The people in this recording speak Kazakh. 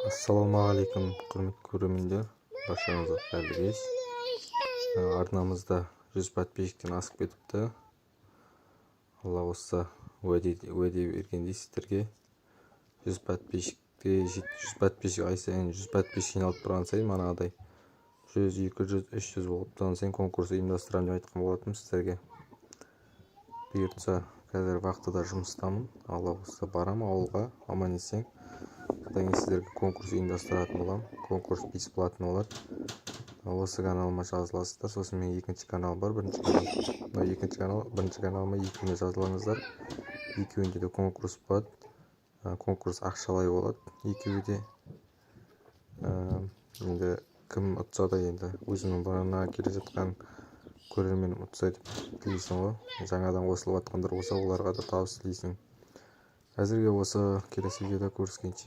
Ассалаумағалейкум, құрметті көрермендер, баршаңызға қайырлы кеш. Арнамызда 100 подписчиктен асып кетіпті. Алла осы уәде бергендей сіздерге 100 подписчик ай сайын 100 подписчик жиналып тұрған сайын манағыдай 100, 200, 300 болып тұрған сайын конкурс ұйымдастырамын деп айтқан болатынмын сіздерге. Бұйыртса, қазір вақтыда жұмыстамын. Алла осы барам ауылға, аман есен. Содан кейін сіздерге конкурс ұйымдастыратын болам. Конкурс бесплатный болады. Осы каналыма жазыласыздар. Сосын менің екінші канал бар. Бірінші каналыма екеуіне жазылыңыздар. Екеуінде де конкурс болады. Конкурс ақшалай болады. Екеуі де. Енді кім ұтса да енді өзінің бұрыннан келе жатқан көрерменім ұтса деп тілейсің ғой. Жаңадан қосылып жатқандар болса, оларға да табыс тілейсің. Әзірге осы, келесі видеода көріскенше.